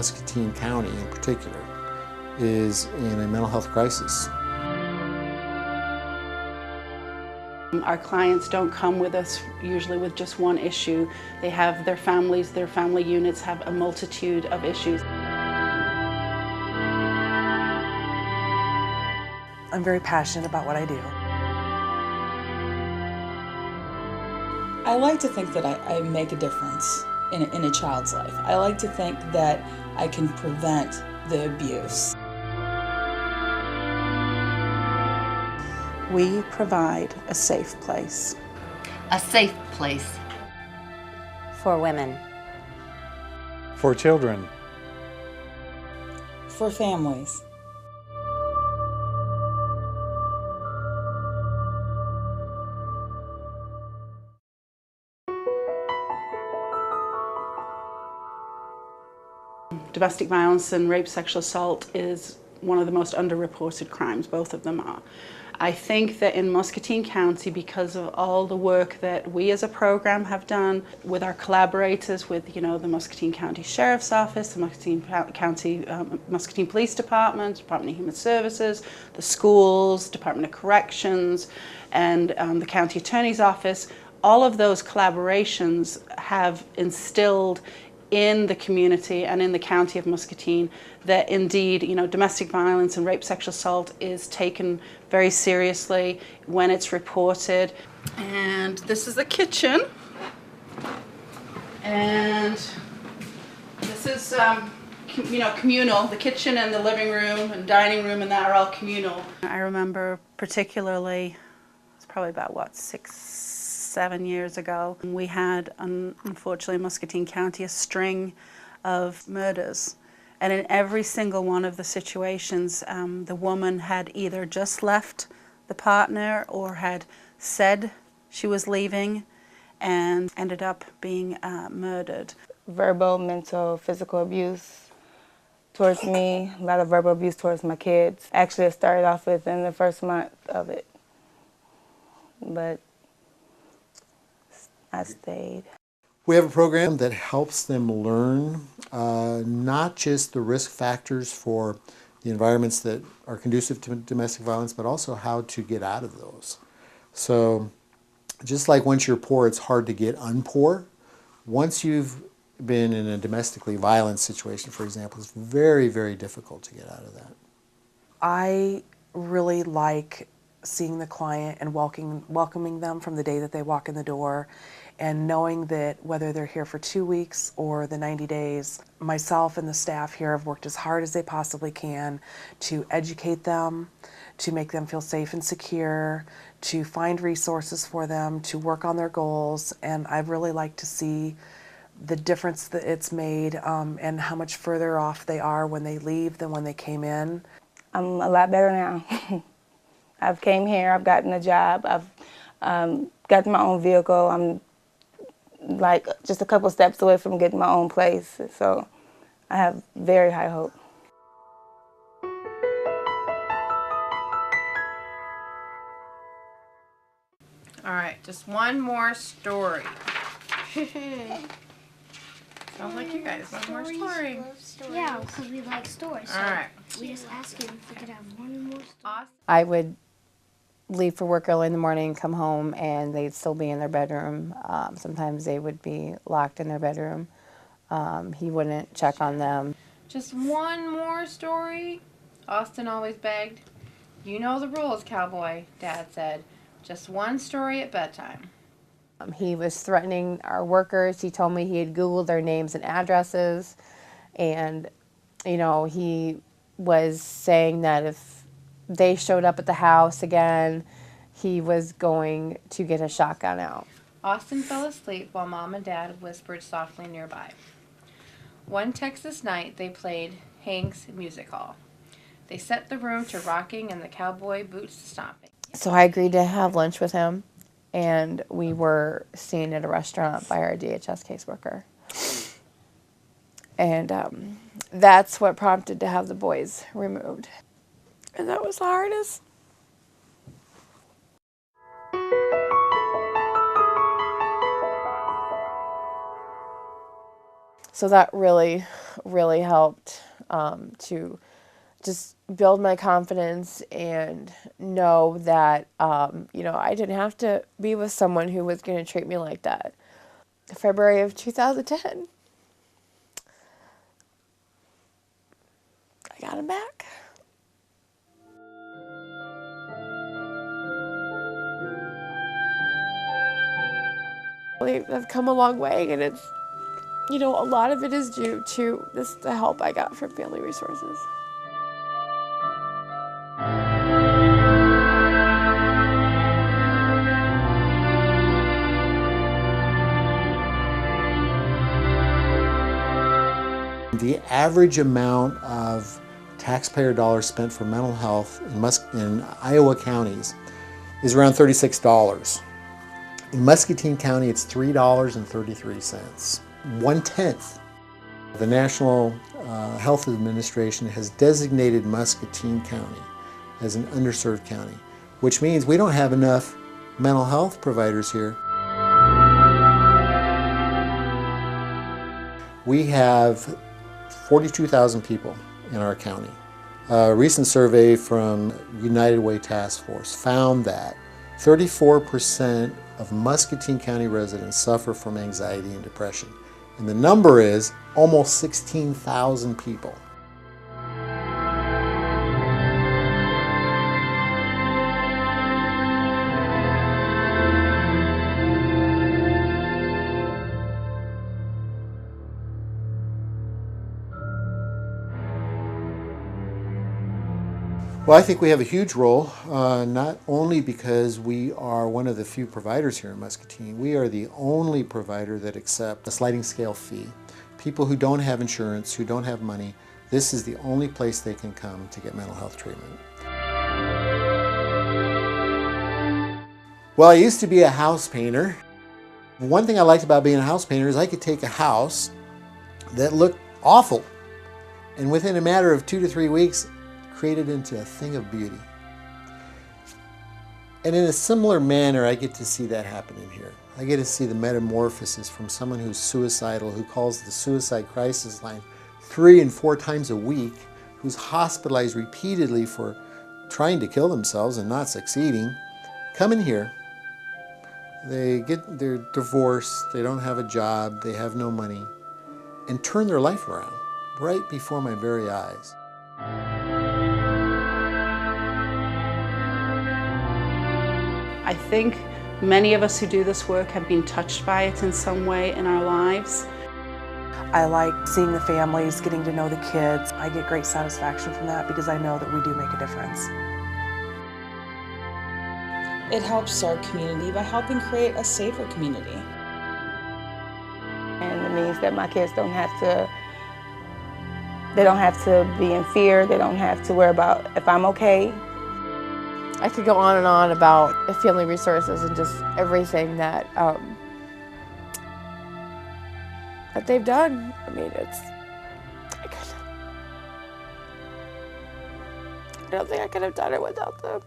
Muscatine County in particular is in a mental health crisis. Our clients don't come with us usually with just one issue. They have their families, their family units have a multitude of issues. I'm very passionate about what I do. I like to think that I make a difference in a child's life. I like to think that I can prevent the abuse. We provide a safe place. A safe place. For women. For children. For families. Domestic violence and rape, sexual assault is one of the most underreported crimes, both of them are. I think that in Muscatine County, because of all the work that we as a program have done with our collaborators, with the Muscatine County Sheriff's Office, the Muscatine Police Department, Department of Human Services, the schools, Department of Corrections, and the County Attorney's Office, all of those collaborations have instilled in the community and in the county of Muscatine that indeed, domestic violence and rape, sexual assault is taken very seriously when it's reported. And this is the kitchen. And this is, communal. The kitchen and the living room and dining room and that are all communal. I remember particularly, it's probably about, 6-7 years ago, we had, unfortunately, in Muscatine County, a string of murders. And in every single one of the situations, the woman had either just left the partner or had said she was leaving and ended up being murdered. Verbal, mental, physical abuse towards me, a lot of verbal abuse towards my kids. Actually, it started off within the first month of it, but I stayed. We have a program that helps them learn not just the risk factors for the environments that are conducive to domestic violence, but also how to get out of those. So just like once you're poor, it's hard to get unpoor. Once you've been in a domestically violent situation, for example, it's very, very difficult to get out of that. I really like seeing the client and welcoming them from the day that they walk in the door, and knowing that whether they're here for 2 weeks or the 90 days, myself and the staff here have worked as hard as they possibly can to educate them, to make them feel safe and secure, to find resources for them, to work on their goals. And I really like to see the difference that it's made and how much further off they are when they leave than when they came in. I'm a lot better now. I've came here, I've gotten a job, I've gotten my own vehicle. I'm like just a couple steps away from getting my own place. So I have very high hope. All right, just one more story. Sounds like you guys want more story. Yeah, because we like stories. All right. We just asked him if we could have one more story. I would leave for work early in the morning, come home, and they'd still be in their bedroom. Sometimes they would be locked in their bedroom. He wouldn't check on them. Just one more story. Austin always begged. You know the rules, cowboy, Dad said. Just one story at bedtime. He was threatening our workers. He told me he had Googled their names and addresses. And, he was saying that if they showed up at the house again, he was going to get a shotgun out. Austin fell asleep while Mom and Dad whispered softly nearby. One Texas night, they played Hank's Music Hall. They set the room to rocking and the cowboy boots to stomping. So I agreed to have lunch with him, and we were seen at a restaurant by our DHS caseworker. And that's what prompted to have the boys removed. And that was the hardest. So that really really helped to just build my confidence and know that, I didn't have to be with someone who was going to treat me like that. February of 2010, I got him back. I've come a long way, and it's, a lot of it is due to the help I got from Family Resources. The average amount of taxpayer dollars spent for mental health in Iowa counties is around $36. In Muscatine County, it's $3.33. 1/10. The National Health Administration has designated Muscatine County as an underserved county, which means we don't have enough mental health providers here. We have 42,000 people in our county. A recent survey from United Way Task Force found that 34% of Muscatine County residents suffer from anxiety and depression. And the number is almost 16,000 people. Well, I think we have a huge role, not only because we are one of the few providers here in Muscatine. We are the only provider that accepts a sliding scale fee. People who don't have insurance, who don't have money, this is the only place they can come to get mental health treatment. Well, I used to be a house painter. One thing I liked about being a house painter is I could take a house that looked awful, and within a matter of 2 to 3 weeks, created into a thing of beauty. And in a similar manner, I get to see that happening here. I get to see the metamorphosis from someone who's suicidal, who calls the suicide crisis line 3 and 4 times a week, who's hospitalized repeatedly for trying to kill themselves and not succeeding, come in here. They're divorced, they don't have a job, they have no money, and turn their life around right before my very eyes. I think many of us who do this work have been touched by it in some way in our lives. I like seeing the families, getting to know the kids. I get great satisfaction from that because I know that we do make a difference. It helps our community by helping create a safer community. And it means that my kids don't have to be in fear. They don't have to worry about if I'm okay. I could go on and on about Family Resources and just everything that that they've done. I mean, I don't think I could have done it without them.